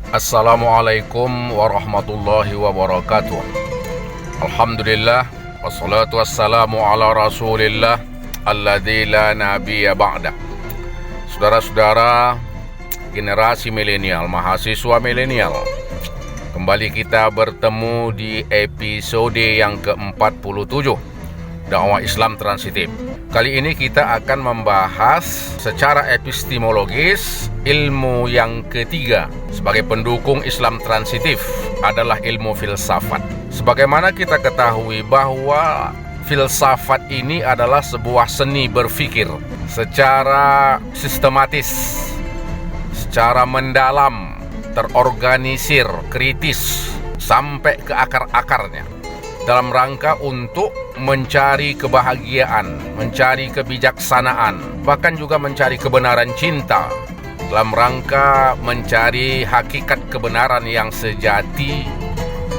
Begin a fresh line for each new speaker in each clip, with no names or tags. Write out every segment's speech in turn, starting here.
Assalamualaikum warahmatullahi wabarakatuh. Alhamdulillah, wassalatu wassalamu ala rasulillah alladzi la nabiyya ba'dah. Saudara-saudara generasi milenial, mahasiswa milenial, kembali kita bertemu di episode yang ke-47 Dakwah Islam Transitif. Kali ini kita akan membahas secara epistemologis ilmu yang ketiga sebagai pendukung Islam transitif adalah ilmu filsafat. Sebagaimana kita ketahui bahwa filsafat ini adalah sebuah seni berpikir secara sistematis, secara mendalam, terorganisir, kritis, sampai ke akar-akarnya, dalam rangka untuk mencari kebahagiaan, mencari kebijaksanaan, bahkan juga mencari kebenaran cinta, dalam rangka mencari hakikat kebenaran yang sejati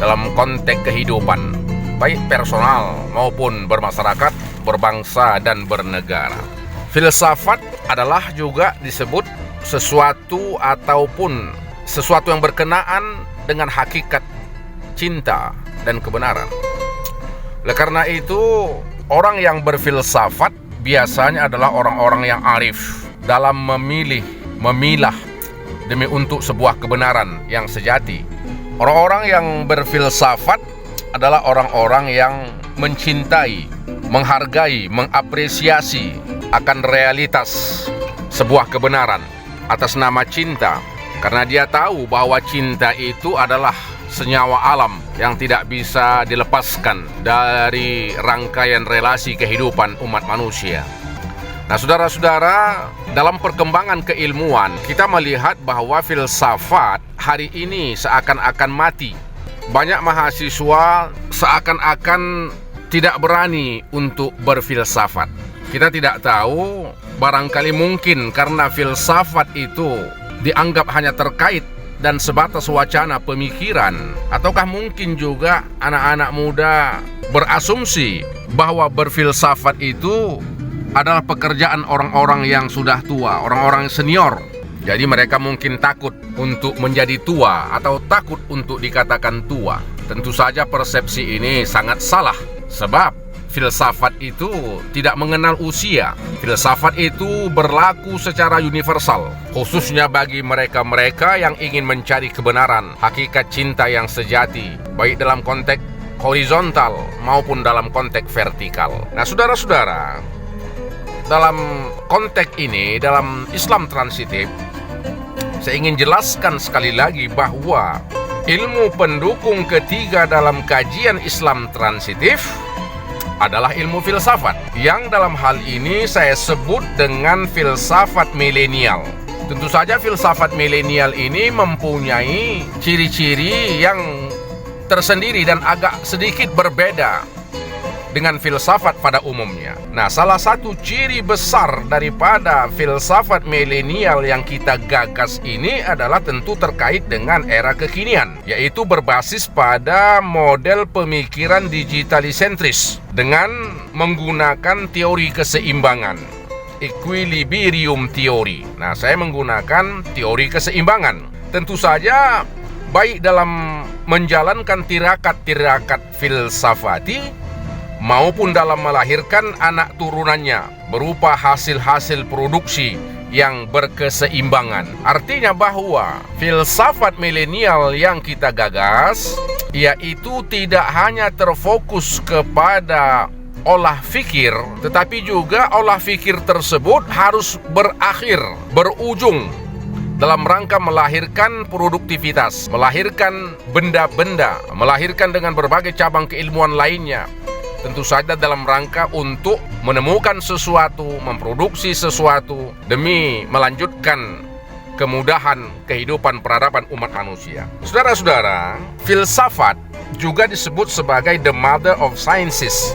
dalam konteks kehidupan, baik personal maupun bermasyarakat, berbangsa, dan bernegara. Filsafat adalah juga disebut sesuatu ataupun sesuatu yang berkenaan dengan hakikat cinta dan kebenaran. Oleh karena itu, orang yang berfilsafat biasanya adalah orang-orang yang arif dalam memilah demi untuk sebuah kebenaran yang sejati. Orang-orang yang berfilsafat adalah orang-orang yang mencintai, menghargai, mengapresiasi akan realitas sebuah kebenaran atas nama cinta, karena dia tahu bahwa cinta itu adalah senyawa alam yang tidak bisa dilepaskan dari rangkaian relasi kehidupan umat manusia. Nah, saudara-saudara, dalam perkembangan keilmuan kita melihat bahwa filsafat hari ini seakan-akan mati. Banyak mahasiswa seakan-akan tidak berani untuk berfilsafat. Kita tidak tahu, barangkali mungkin karena filsafat itu dianggap hanya terkait dan sebatas wacana pemikiran, ataukah mungkin juga anak-anak muda berasumsi bahwa berfilsafat itu adalah pekerjaan orang-orang yang sudah tua, orang-orang senior. Jadi mereka mungkin takut untuk menjadi tua atau takut untuk dikatakan tua. Tentu saja persepsi ini sangat salah, sebab filsafat itu tidak mengenal usia. Filsafat itu berlaku secara universal, khususnya bagi mereka-mereka yang ingin mencari kebenaran, hakikat cinta yang sejati, baik dalam konteks horizontal maupun dalam konteks vertikal. Nah, saudara-saudara, dalam konteks ini, dalam Islam transitif, saya ingin jelaskan sekali lagi bahwa ilmu pendukung ketiga dalam kajian Islam transitif adalah ilmu filsafat, yang dalam hal ini saya sebut dengan filsafat milenial. Tentu saja filsafat milenial ini mempunyai ciri-ciri yang tersendiri dan agak sedikit berbeda dengan filsafat pada umumnya. Nah, salah satu ciri besar daripada filsafat milenial yang kita gagas ini adalah tentu terkait dengan era kekinian, yaitu berbasis pada model pemikiran digitalisentris dengan menggunakan teori keseimbangan, equilibrium theory. Nah, saya menggunakan teori keseimbangan. Tentu saja baik dalam menjalankan tirakat-tirakat filsafati maupun dalam melahirkan anak turunannya berupa hasil-hasil produksi yang berkeseimbangan. Artinya bahwa filsafat milenial yang kita gagas yaitu tidak hanya terfokus kepada olah fikir, tetapi juga olah fikir tersebut harus berujung dalam rangka melahirkan produktivitas, melahirkan benda-benda, melahirkan dengan berbagai cabang keilmuan lainnya. Tentu saja dalam rangka untuk menemukan sesuatu, memproduksi sesuatu demi melanjutkan kemudahan kehidupan peradaban umat manusia. Saudara-saudara, filsafat juga disebut sebagai the mother of sciences,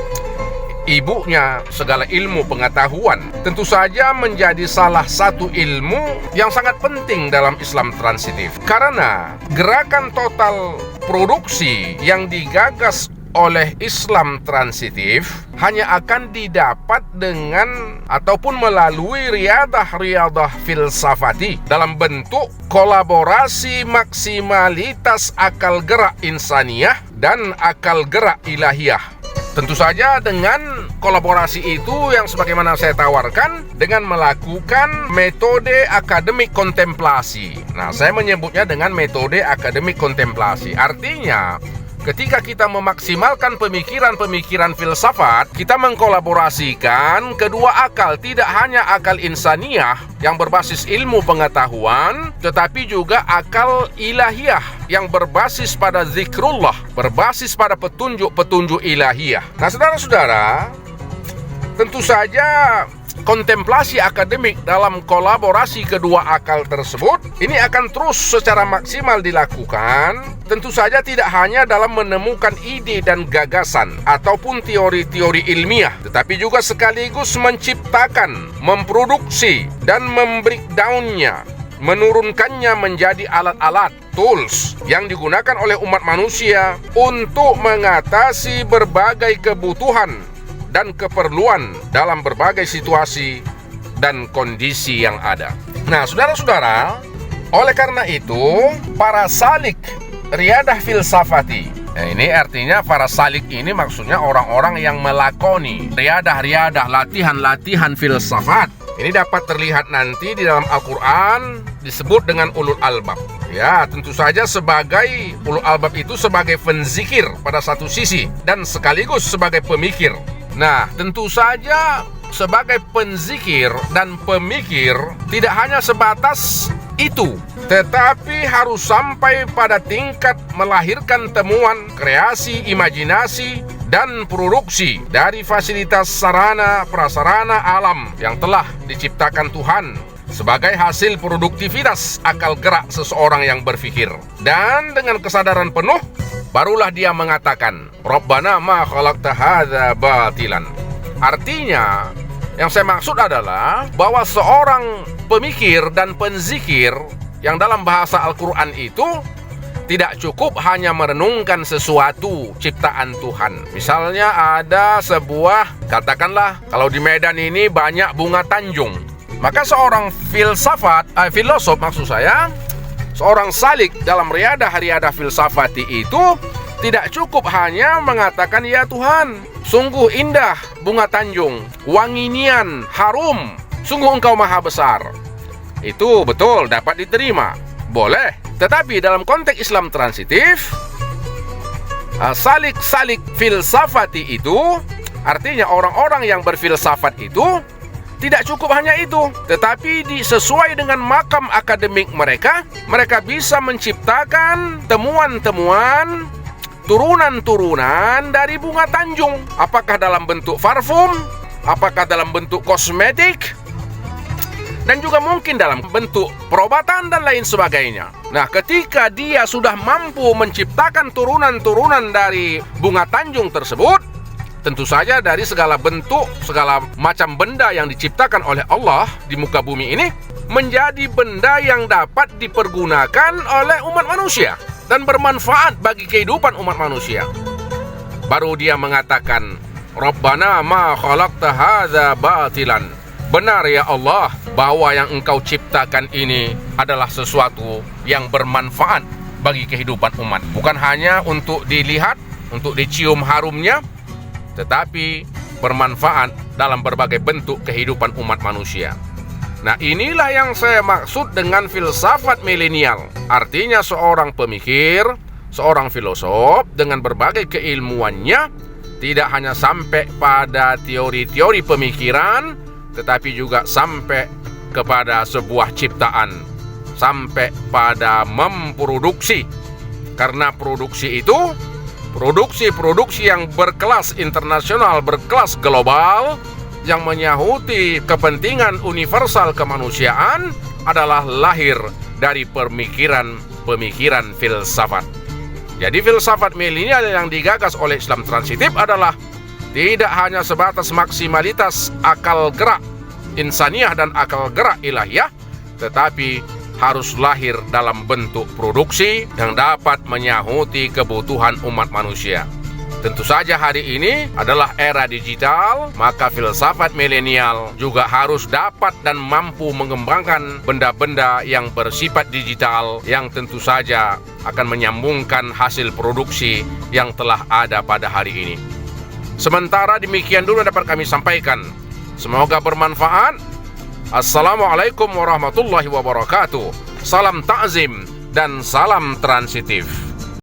ibunya segala ilmu pengetahuan. Tentu saja menjadi salah satu ilmu yang sangat penting dalam Islam transitif, karena gerakan total produksi yang digagas oleh Islam transitif hanya akan didapat dengan ataupun melalui riyadah filsafati dalam bentuk kolaborasi maksimalitas akal gerak insaniyah dan akal gerak ilahiyah. Tentu saja dengan kolaborasi itu yang sebagaimana saya tawarkan dengan melakukan metode akademik kontemplasi. Nah, saya menyebutnya dengan metode akademik kontemplasi. Artinya, ketika kita memaksimalkan pemikiran-pemikiran filsafat, kita mengkolaborasikan kedua akal, tidak hanya akal insaniyah yang berbasis ilmu pengetahuan, tetapi juga akal ilahiyah yang berbasis pada zikrullah, berbasis pada petunjuk-petunjuk ilahiyah. Nah, saudara-saudara, tentu saja kontemplasi akademik dalam kolaborasi kedua akal tersebut ini akan terus secara maksimal dilakukan, tentu saja tidak hanya dalam menemukan ide dan gagasan ataupun teori-teori ilmiah, tetapi juga sekaligus menciptakan, memproduksi dan membreakdownnya, menurunkannya menjadi alat-alat, tools yang digunakan oleh umat manusia untuk mengatasi berbagai kebutuhan dan keperluan dalam berbagai situasi dan kondisi yang ada. Nah, saudara-saudara, oleh karena itu, para salik riyadah filsafati, nah, ini artinya para salik ini maksudnya orang-orang yang melakoni riyadah, latihan-latihan filsafat. Ini dapat terlihat nanti di dalam Al-Quran disebut dengan ulul albab. Ya, tentu saja sebagai ulul albab itu sebagai penzikir pada satu sisi dan sekaligus sebagai pemikir. Nah, tentu saja sebagai penzikir dan pemikir tidak hanya sebatas itu, tetapi harus sampai pada tingkat melahirkan temuan, kreasi, imajinasi, dan produksi dari fasilitas sarana prasarana alam yang telah diciptakan Tuhan sebagai hasil produktivitas akal gerak seseorang yang berpikir. Dan dengan kesadaran penuh, barulah dia mengatakan, Rabbana ma khalaqta hadza batilan. Artinya, yang saya maksud adalah bahwa seorang pemikir dan penzikir yang dalam bahasa Al-Quran itu tidak cukup hanya merenungkan sesuatu ciptaan Tuhan. Misalnya ada sebuah, katakanlah kalau di Medan ini banyak bunga tanjung, maka seorang filosof maksud saya, seorang salik dalam riyadah filsafati itu tidak cukup hanya mengatakan, ya Tuhan, sungguh indah bunga tanjung, wangi-nian, harum, sungguh engkau maha besar. Itu betul dapat diterima, boleh. Tetapi dalam konteks Islam transitif, salik-salik filsafati itu artinya orang-orang yang berfilsafat itu tidak cukup hanya itu, tetapi sesuai dengan makam akademik mereka bisa menciptakan temuan-temuan, turunan-turunan dari bunga tanjung. Apakah dalam bentuk parfum, apakah dalam bentuk kosmetik, dan juga mungkin dalam bentuk perobatan dan lain sebagainya. Nah, ketika dia sudah mampu menciptakan turunan-turunan dari bunga tanjung tersebut, tentu saja dari segala bentuk, segala macam benda yang diciptakan oleh Allah di muka bumi ini menjadi benda yang dapat dipergunakan oleh umat manusia dan bermanfaat bagi kehidupan umat manusia. Baru dia mengatakan, Rabbana ma khalaqta hadza batilan. Benar ya Allah, bahwa yang engkau ciptakan ini adalah sesuatu yang bermanfaat bagi kehidupan umat. Bukan hanya untuk dilihat, untuk dicium harumnya, tetapi bermanfaat dalam berbagai bentuk kehidupan umat manusia. Nah, inilah yang saya maksud dengan filsafat milenial. Artinya seorang pemikir, seorang filosof dengan berbagai keilmuannya tidak hanya sampai pada teori-teori pemikiran, tetapi juga sampai kepada sebuah ciptaan, sampai pada memproduksi. Karena produksi itu, produksi yang berkelas internasional, berkelas global, yang menyahuti kepentingan universal kemanusiaan adalah lahir dari pemikiran filsafat. Jadi filsafat milenial yang digagas oleh Islam transitif adalah tidak hanya sebatas maksimalitas akal gerak insaniyah dan akal gerak ilahiyah, tetapi harus lahir dalam bentuk produksi yang dapat menyahuti kebutuhan umat manusia. Tentu saja hari ini adalah era digital, maka filsafat milenial juga harus dapat dan mampu mengembangkan benda-benda yang bersifat digital yang tentu saja akan menyambungkan hasil produksi yang telah ada pada hari ini. Sementara demikian dulu dapat kami sampaikan. Semoga bermanfaat. Assalamualaikum warahmatullahi wabarakatuh. Salam takzim dan salam transitif.